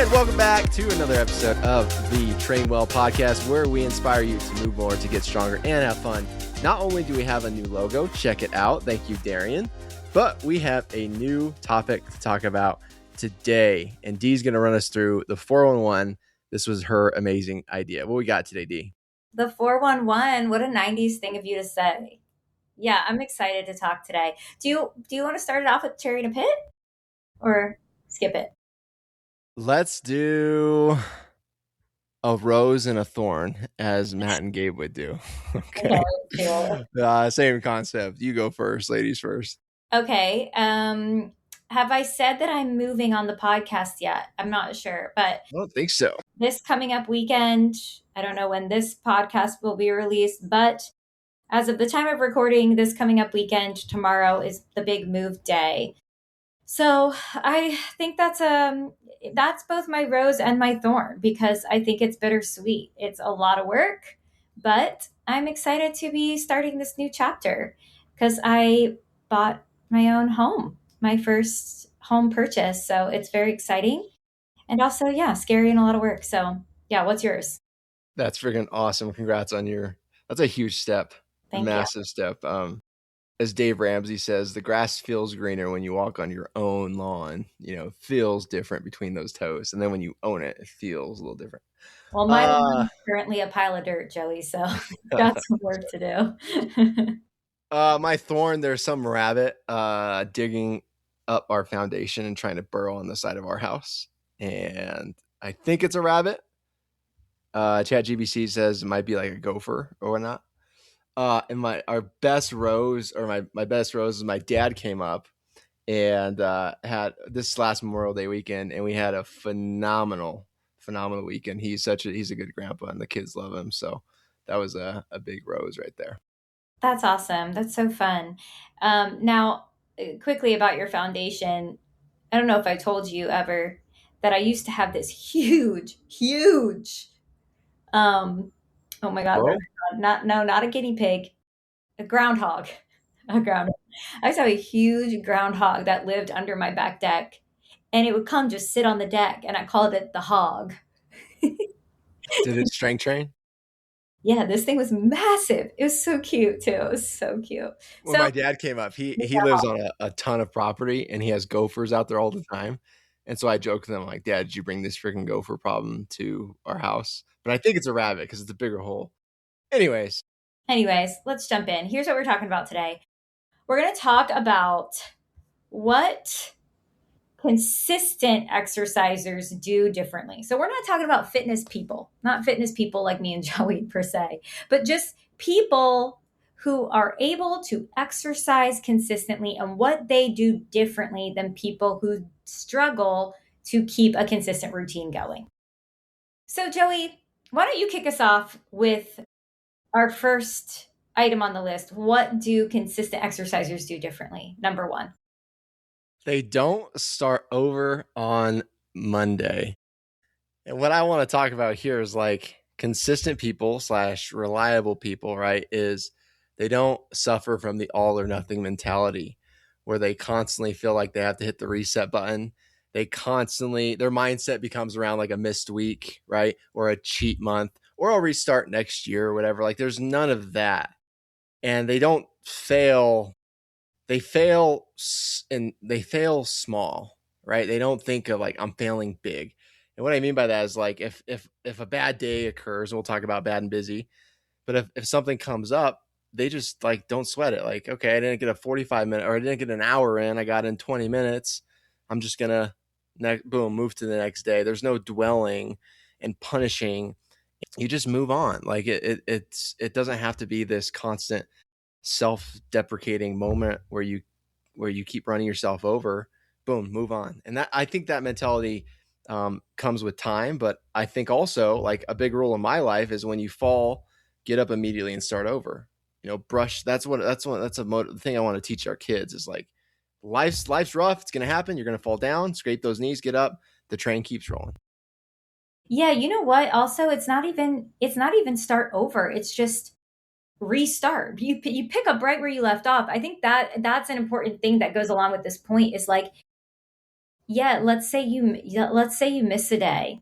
And welcome back to another episode of the Trainwell podcast, where we inspire you to move more, to get stronger, and have fun. Not only do we have a new logo, check it out. Thank you, Darian. But we have a new topic to talk about today. And Dee's going to run us through the 411. This was her amazing idea. What we got today, Dee? The 411. What a 90s thing of you to say. Yeah, I'm excited to talk today. Do you want to start it off with cherry in a pit or skip it? Let's do a rose and a thorn, as Matt and Gabe would do. Okay. Same concept. You go first, ladies first. Okay. Have I said that I'm moving on the podcast yet? I'm not sure, but I don't think so. This coming up weekend, I don't know when this podcast will be released, but as of the time of recording, this coming up weekend, tomorrow is the big move day. So I think that's both my rose and my thorn, because I think it's bittersweet. It's a lot of work, but I'm excited to be starting this new chapter because I bought my own home, my first home purchase. So it's very exciting and also, yeah, scary and a lot of work. So yeah, what's yours? That's freaking awesome. Congrats on that's a huge step, Thank massive step. As Dave Ramsey says, the grass feels greener when you walk on your own lawn. Feels different between those toes. And then when you own it, it feels a little different. Well, my lawn is currently a pile of dirt, Joey, so got some work to do. My thorn, there's some rabbit digging up our foundation and trying to burrow on the side of our house. And I think it's a rabbit. ChatGPT says it might be like a gopher or whatnot. And my best rose is my dad came up and had this last Memorial Day weekend, and we had a phenomenal weekend. He's a good grandpa, and the kids love him. So that was a big rose right there. That's awesome. That's so fun. Now, quickly about your foundation. I don't know if I told you ever that I used to have this huge, oh my God, not a guinea pig, a groundhog. I used to have a huge groundhog that lived under my back deck, and it would come just sit on the deck, and I called it the hog. Did it strength train? Yeah, this thing was massive. It was so cute too. It was so cute. When my dad came up, he lives on a ton of property, and he has gophers out there all the time. And so I joked with him, like, Dad, did you bring this freaking gopher problem to our house? But I think it's a rabbit because it's a bigger hole. Anyways, let's jump in. Here's what we're talking about today. We're going to talk about what consistent exercisers do differently. So we're not talking about fitness people, not fitness people like me and Joey per se, but just people who are able to exercise consistently and what they do differently than people who struggle to keep a consistent routine going. So Joey, why don't you kick us off with our first item on the list? What do consistent exercisers do differently? Number one. They don't start over on Monday. And what I want to talk about here is like consistent people / reliable people, right? Is they don't suffer from the all or nothing mentality where they constantly feel like they have to hit the reset button. Their mindset becomes around like a missed week, right? Or a cheat month, or I'll restart next year or whatever. Like there's none of that. And they don't fail. They fail small, right? They don't think of like, I'm failing big. And what I mean by that is like, if a bad day occurs, and we'll talk about bad and busy, but if something comes up, they just like, don't sweat it. Like, okay, I didn't get a 45-minute or I didn't get an hour in, I got in 20 minutes. I'm just going to move to the next day. There's no dwelling and punishing. You just move on. Like it doesn't have to be this constant self-deprecating moment where you keep running yourself over. Boom, move on. And that, I think that mentality comes with time. But I think also like a big rule in my life is when you fall, get up immediately and start over. Brush. That's a thing I want to teach our kids is like, life's rough. It's going to happen. You're going to fall down, scrape those knees, get up. The train keeps rolling. Yeah. You know what? Also, it's not even start over. It's just restart. You pick up right where you left off. I think that's an important thing that goes along with this point is like, yeah, let's say you miss a day.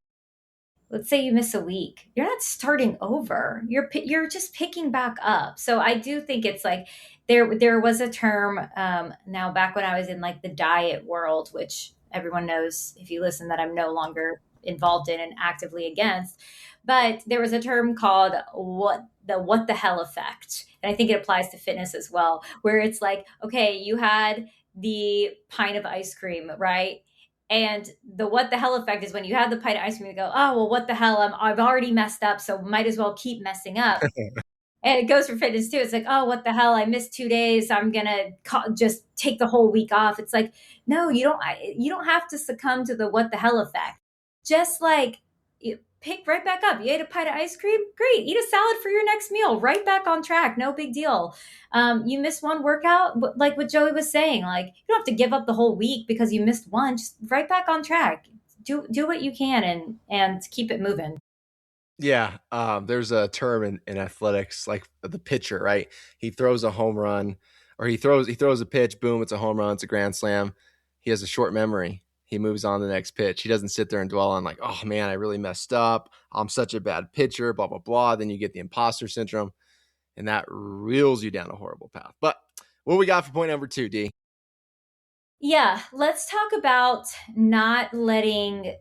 Let's say you miss a week. You're not starting over. You're just picking back up. So I do think it's like there was a term now back when I was in like the diet world, which everyone knows if you listen that I'm no longer involved in and actively against. But there was a term called what the hell effect. And I think it applies to fitness as well, where it's like, okay, you had the pint of ice cream, right? And the what the hell effect is when you have the pint of ice cream, you go, oh, well, what the hell? I've already messed up, so might as well keep messing up. And it goes for fitness too. It's like, oh, what the hell? I missed 2 days. I'm gonna just take the whole week off. It's like, no, you don't have to succumb to the what the hell effect. Just like you pick right back up. You ate a pint of ice cream, great. Eat a salad for your next meal. Right back on track. No big deal. You miss one workout, like what Joey was saying. Like you don't have to give up the whole week because you missed one. Just right back on track. Do what you can and keep it moving. Yeah, there's a term in athletics, like the pitcher, right? He throws a home run, or he throws a pitch, boom, it's a home run, it's a grand slam. He has a short memory. He moves on to the next pitch. He doesn't sit there and dwell on like, oh man, I really messed up. I'm such a bad pitcher, blah blah blah. Then you get the imposter syndrome, and that reels you down a horrible path. But what we got for point number two, D? Yeah, let's talk about not letting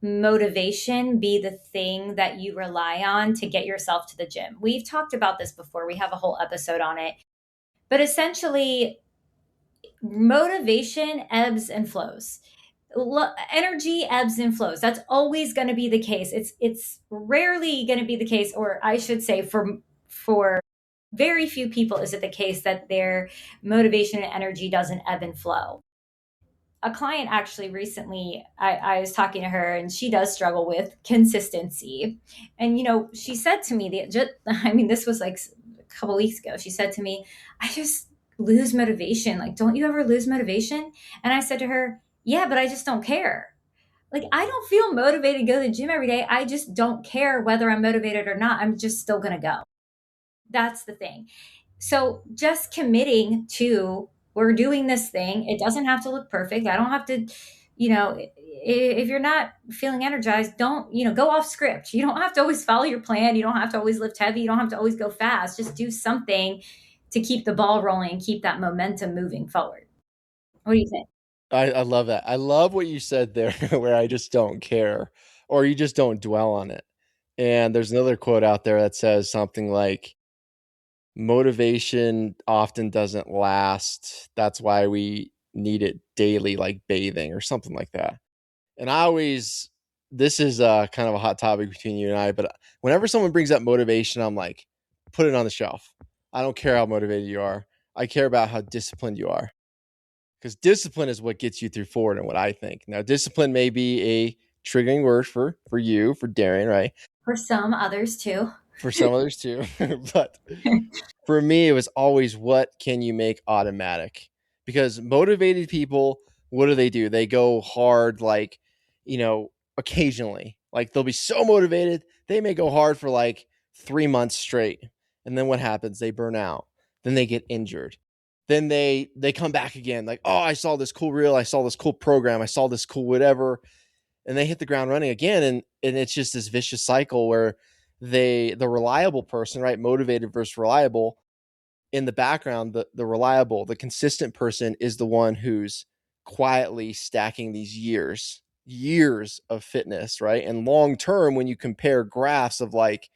motivation be the thing that you rely on to get yourself to the gym. We've talked about this before, we have a whole episode on it. But essentially, motivation ebbs and flows. Energy ebbs and flows. That's always going to be the case. It's rarely going to be the case, or I should say, for very few people is it the case that their motivation and energy doesn't ebb and flow. A client actually recently, I was talking to her and she does struggle with consistency. And, she said to me, this was like a couple weeks ago. She said to me, I just lose motivation. Like, don't you ever lose motivation? And I said to her, yeah, but I just don't care. Like, I don't feel motivated to go to the gym every day. I just don't care whether I'm motivated or not. I'm just still going to go. That's the thing. So just committing to we're doing this thing, it doesn't have to look perfect. I don't have to, if you're not feeling energized, don't, go off script. You don't have to always follow your plan. You don't have to always lift heavy. You don't have to always go fast. Just do something to keep the ball rolling and keep that momentum moving forward. What do you think? I love that. I love what you said there, where I just don't care, or you just don't dwell on it. And there's another quote out there that says something like, motivation often doesn't last. That's why we need it daily, like bathing or something like that. And this is kind of a hot topic between you and I, but whenever someone brings up motivation, I'm like, put it on the shelf. I don't care how motivated you are. I care about how disciplined you are, because discipline is what gets you through forward, and what I think. Now, discipline may be a triggering word for you, for Darian, right? For some others too. For some others too, but for me, it was always, what can you make automatic? Because motivated people, what do? They go hard, like, occasionally. Like, they'll be so motivated, they may go hard for like 3 months straight. And then what happens? They burn out. Then they get injured. Then they come back again, like, oh, I saw this cool reel, I saw this cool program, I saw this cool whatever. And they hit the ground running again. And it's just this vicious cycle where the reliable person, right? Motivated versus reliable, in the background, the reliable, the consistent person is the one who's quietly stacking these years of fitness, right? And long term, when you compare graphs of like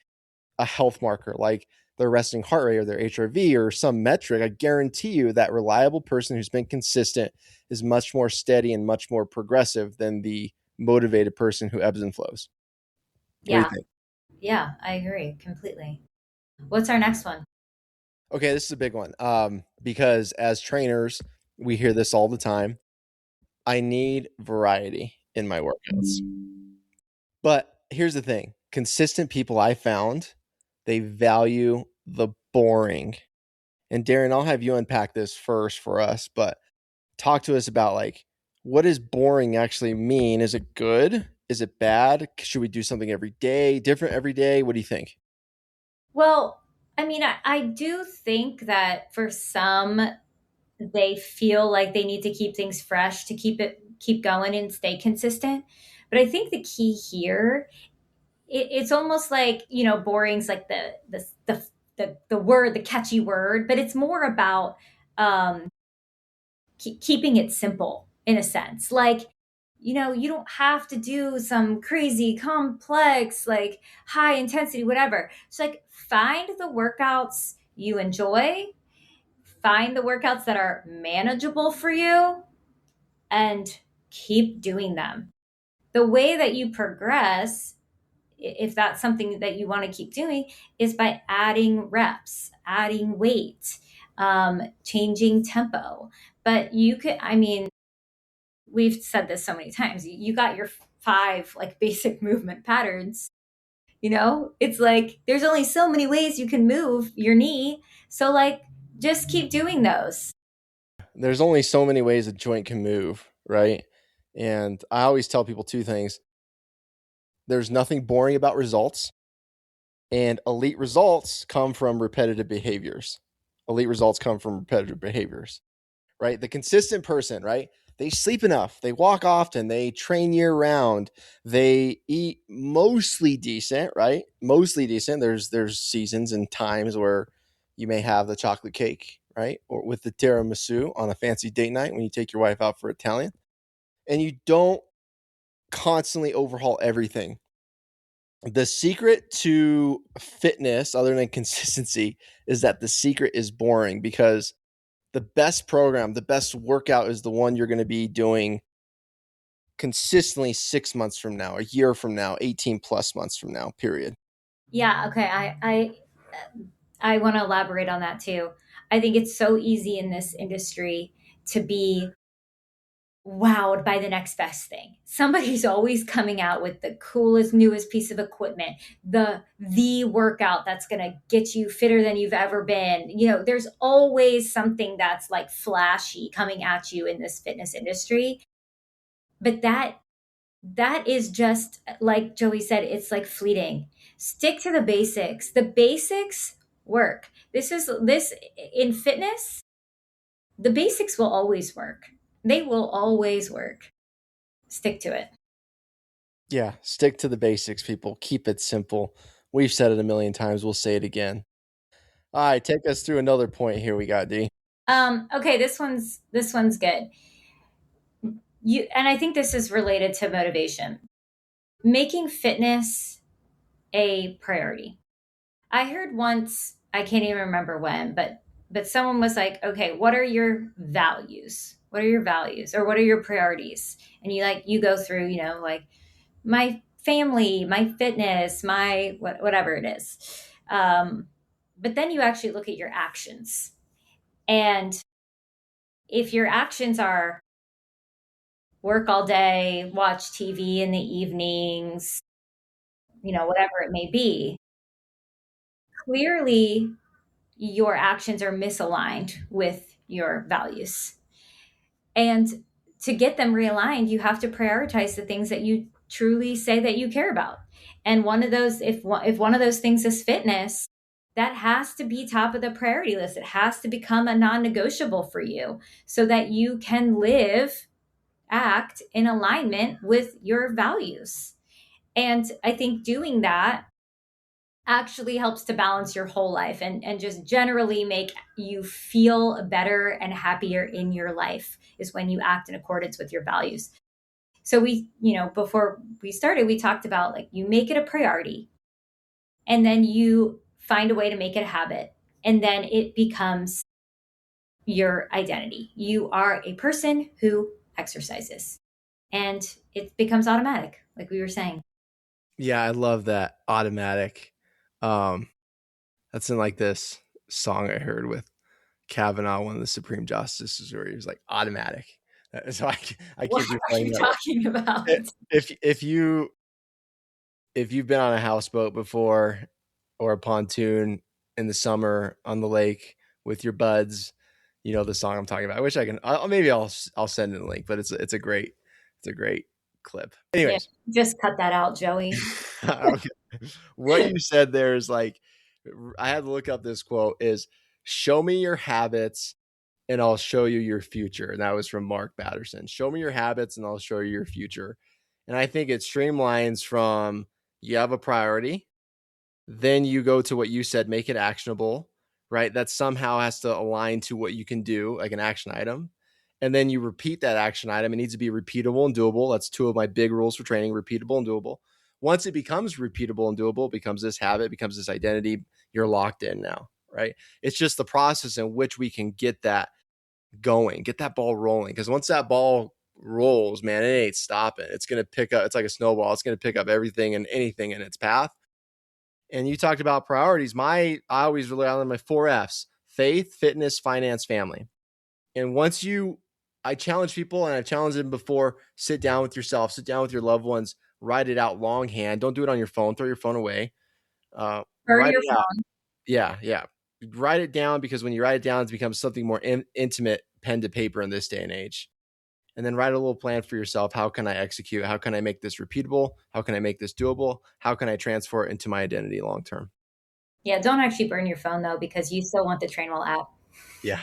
a health marker, like their resting heart rate or their HRV or some metric, I guarantee you that reliable person who's been consistent is much more steady and much more progressive than the motivated person who ebbs and flows. What do you Yeah. think? Yeah, I agree completely. What's our next one? Okay, this is a big one. Because as trainers, we hear this all the time. I need variety in my workouts. But here's the thing, consistent people I found, they value the boring. And Darren, I'll have you unpack this first for us, but talk to us about like, what does boring actually mean? Is it good? Is it bad? Should we do something every day, different every day? What do you think? Well, I mean, I do think that for some, they feel like they need to keep things fresh to keep it keep going and stay consistent. But I think the key here, it's almost like, boring's like the word, the catchy word, but it's more about um, keeping it simple in a sense. Like, you don't have to do some crazy complex, like high intensity, whatever. It's like find the workouts you enjoy, find the workouts that are manageable for you, and keep doing them. The way that you progress, if that's something that you want to keep doing, is by adding reps, adding weight, changing tempo. But you could, I mean, we've said this so many times. You got your five like basic movement patterns. It's like there's only so many ways you can move your knee. So, like, just keep doing those. There's only so many ways a joint can move, right? And I always tell people two things. There's nothing boring about results, and elite results come from repetitive behaviors. Elite results come from repetitive behaviors, right? The consistent person, right? They sleep enough, they walk often, they train year round, they eat mostly decent, right? Mostly decent. There's seasons and times where you may have the chocolate cake, right? Or with the tiramisu on a fancy date night when you take your wife out for Italian. And you don't constantly overhaul everything. The secret to fitness, other than consistency, is that the secret is boring, because the best program, the best workout is the one you're going to be doing consistently 6 months from now, a year from now, 18 plus months from now, period. Yeah, okay. I want to elaborate on that too. I think it's so easy in this industry to be wowed by the next best thing. Somebody's always coming out with the coolest, newest piece of equipment, the workout that's going to get you fitter than you've ever been. There's always something that's like flashy coming at you in this fitness industry. But that is just like Joey said, it's like fleeting. Stick to the basics. The basics work. This in fitness, the basics will always work. They will always work. Stick to it. Yeah, stick to the basics, people. Keep it simple. We've said it a million times. We'll say it again. All right, take us through another point here we got, D. Okay, this one's good. And I think this is related to motivation. Making fitness a priority. I heard once, I can't even remember when, but someone was like, "Okay, what are your values? What are your values or what are your priorities?" And you go through, like my family, my fitness, my whatever it is. But then you actually look at your actions. And if your actions are work all day, watch TV in the evenings, whatever it may be, clearly your actions are misaligned with your values. And to get them realigned, you have to prioritize the things that you truly say that you care about. And one of those, if one of those things is fitness, that has to be top of the priority list. It has to become a non-negotiable for you so that you can act in alignment with your values. And I think doing that actually helps to balance your whole life and just generally make you feel better and happier in your life is when you act in accordance with your values. So before we started, we talked about like you make it a priority and then you find a way to make it a habit and then it becomes your identity. You are a person who exercises and it becomes automatic, like we were saying. Yeah, I love that automatic. Um, that's in like this song I heard with Kavanaugh, one of the Supreme Justices, where he was like automatic. So I What keep are replaying you that. talking about? If you've been on a houseboat before or a pontoon in the summer on the lake with your buds, you know the song I'm talking about. I wish I can. Maybe I'll send in a link, but it's a great clip. Yeah, Anyways, just cut that out, Joey. okay. What you said there is like I had to look up this quote is show me your habits and I'll show you your future. And that was from Mark Batterson. Show me your habits and I'll show you your future. And I think it streamlines from you have a priority, then you go to what you said, make it actionable, right? That somehow has to align to what you can do, like an action item. And then you repeat that action item. It needs to be repeatable and doable. That's two of my big rules for training, repeatable and doable. Once it becomes repeatable and doable, it becomes this habit, becomes this identity, you're locked in now, right? It's just the process in which we can get that going, get that ball rolling. Because once that ball rolls, man, it ain't stopping. It's going to pick up. It's like a snowball. It's going to pick up everything and anything in its path. And you talked about priorities. I always rely on my 4 F's: faith, fitness, finance, family. And I challenge people, and I've challenged them before, sit down with yourself, sit down with your loved ones, write it out longhand. Don't do it on your phone. Throw your phone away. Burn Write your it out. phone. Yeah. Write it down, because when you write it down, it becomes something more intimate, pen to paper in this day and age. And then write a little plan for yourself. How can I execute? How can I make this repeatable? How can I make this doable? How can I transfer it into my identity long term? Yeah, don't actually burn your phone though, because you still want the Trainwell app. Yeah.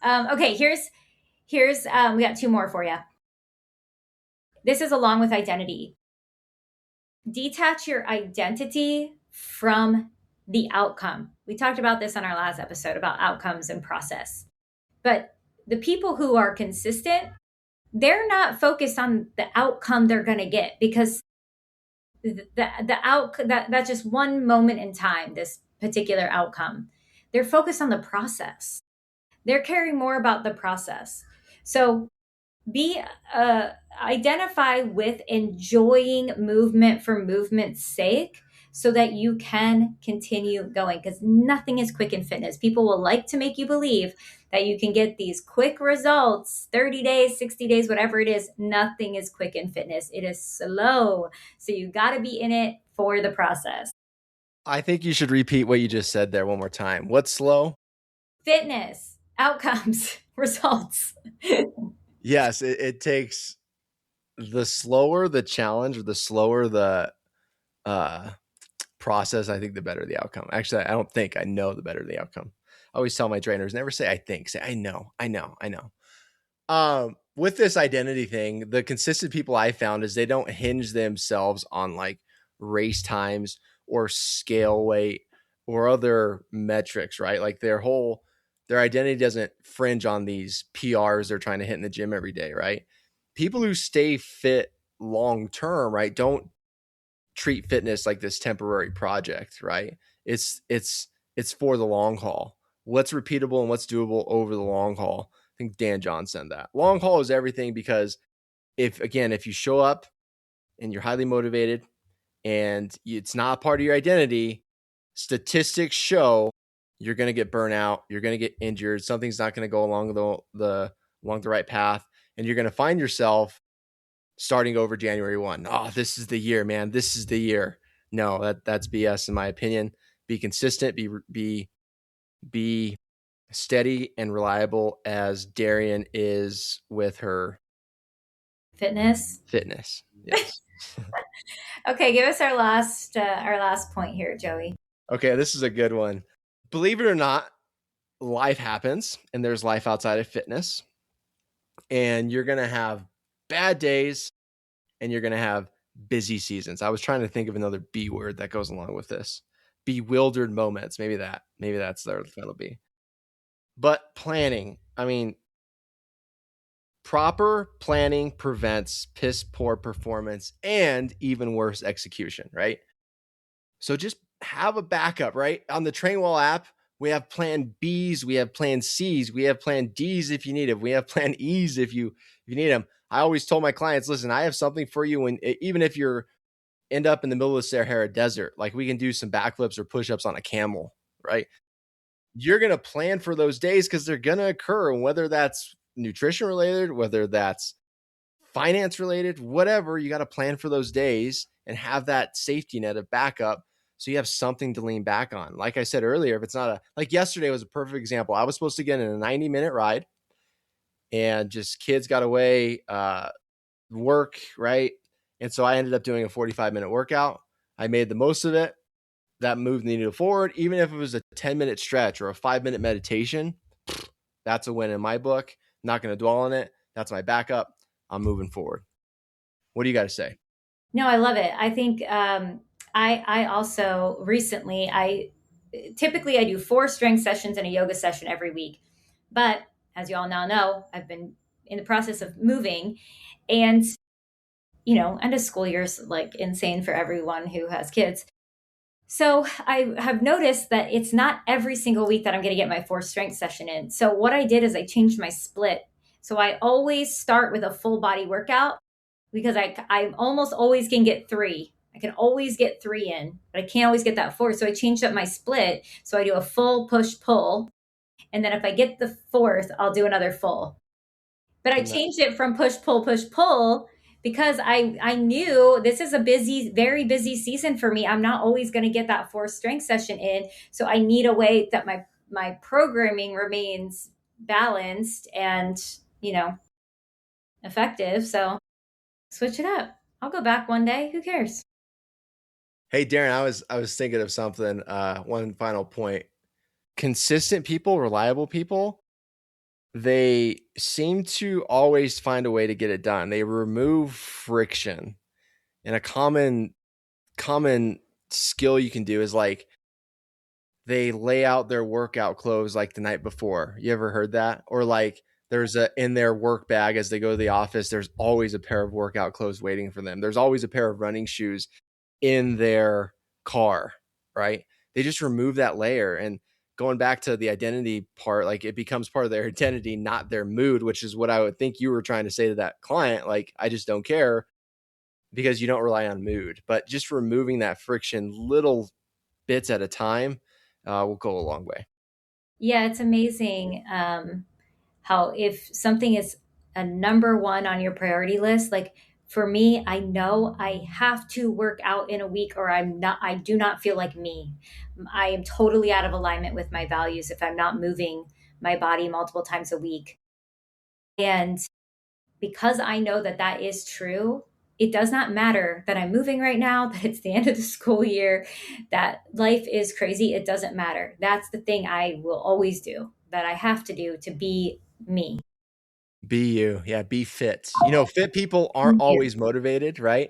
Okay, here's we got 2 more for you. This is along with identity. Detach your identity from the outcome. We talked about this on our last episode about outcomes and process. But the people who are consistent, they're not focused on the outcome they're going to get, because that's just one moment in time, this particular outcome. They're focused on the process. They're caring more about the process. So be identify with enjoying movement for movement's sake, so that you can continue going, because nothing is quick in fitness. People will like to make you believe that you can get these quick results, 30 days, 60 days, whatever it is. Nothing is quick in fitness. It is slow. So you got to be in it for the process. I think you should repeat what you just said there one more time. What's slow? Fitness, outcomes, results. Yes, it takes, the slower the challenge, or the slower the process, I think the better the outcome. Actually, I don't think, I know the better the outcome. I always tell my trainers, never say I think, say I know. With this identity thing, the consistent people I found is they don't hinge themselves on like race times or scale weight or other metrics, right? Like their identity doesn't fringe on these PRs they're trying to hit in the gym every day, right? People who stay fit long term, right, don't treat fitness like this temporary project, right? It's for the long haul. What's repeatable and what's doable over the long haul. I think Dan John said that. Long haul is everything, because if you show up and you're highly motivated and it's not part of your identity, statistics show you're going to get burnout, you're going to get injured, something's not going to go along the right path, and you're going to find yourself starting over January 1. Oh, this is the year, man. This is the year. No, that's BS in my opinion. Be consistent, be steady and reliable as Darian is with her Fitness. Yes. Okay, give us our last point here, Joey. Okay, this is a good one. Believe it or not, life happens and there's life outside of fitness. And you're going to have bad days and you're going to have busy seasons. I was trying to think of another B word that goes along with this. Bewildered moments. Maybe that's what it'll be. But planning, I mean, proper planning prevents piss poor performance and even worse execution, right? So just have a backup, right? On the Trainwell app, we have plan Bs, we have plan Cs, we have plan Ds if you need it. We have plan Es if you need them. I always told my clients, listen, I have something for you when, even if you're end up in the middle of the Sahara Desert, like we can do some backflips or push-ups on a camel, right? You're going to plan for those days because they're going to occur. And whether that's nutrition related, whether that's finance related, whatever, you got to plan for those days and have that safety net of backup. So you have something to lean back on. Like I said earlier, if it's not like yesterday was a perfect example. I was supposed to get in a 90-minute ride and just kids got away, work, right? And so I ended up doing a 45-minute workout. I made the most of it. That moved the needle forward. Even if it was a 10-minute stretch or a 5-minute meditation, That's a win in my book. Not going to dwell on it. That's my backup. I'm moving forward. What do you got to say? No, I love it. I think I also recently I typically I do 4 strength sessions and a yoga session every week. But as you all now know, I've been in the process of moving, and end of school year's like insane for everyone who has kids. So I have noticed that it's not every single week that I'm going to get my 4 strength session in. So what I did is I changed my split. So I always start with a full body workout because I almost always can get 3. I can always get 3 in, but I can't always get that 4. So I changed up my split. So I do a full push pull. And then if I get the 4th, I'll do another full. But I changed it from push pull because I knew this is a busy, very busy season for me. I'm not always going to get that 4th strength session in. So I need a way that my programming remains balanced and, effective. So switch it up. I'll go back one day. Who cares? Hey, Darren, I was thinking of something. One final point. Consistent people, reliable people, they seem to always find a way to get it done. They remove friction. And a common skill you can do is like they lay out their workout clothes like the night before. You ever heard that? Or like there's a in their work bag as they go to the office, there's always a pair of workout clothes waiting for them. There's always a pair of running shoes in their car, right? They just remove that layer. And going back to the identity part, like it becomes part of their identity, not their mood, which is what I would think you were trying to say to that client. Like, I just don't care because you don't rely on mood, but just removing that friction little bits at a time will go a long way. Yeah, it's amazing how if something is a number one on your priority list, like for me, I know I have to work out in a week or I do not feel like me. I am totally out of alignment with my values if I'm not moving my body multiple times a week. And because I know that that is true, it does not matter that I'm moving right now, that it's the end of the school year, that life is crazy. It doesn't matter. That's the thing I will always do, that I have to do to be me. Be you. Yeah, be fit. Fit people aren't Thank you. always motivated, right?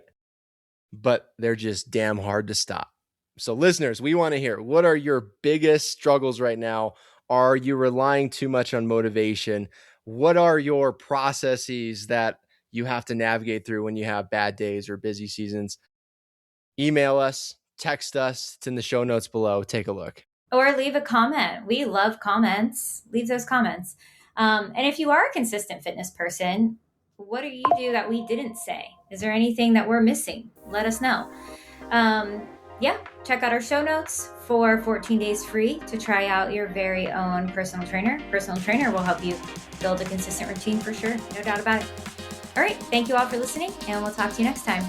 But they're just damn hard to stop. So, listeners, we want to hear, what are your biggest struggles right now? Are you relying too much on motivation? What are your processes that you have to navigate through when you have bad days or busy seasons? Email us, text us. It's in the show notes below. Take a look. Or leave a comment. We love comments. Leave those comments. And if you are a consistent fitness person, what do you do that we didn't say? Is there anything that we're missing? Let us know. Yeah, check out our show notes for 14 days free to try out your very own personal trainer. Personal trainer will help you build a consistent routine for sure. No doubt about it. All right. Thank you all for listening, and we'll talk to you next time.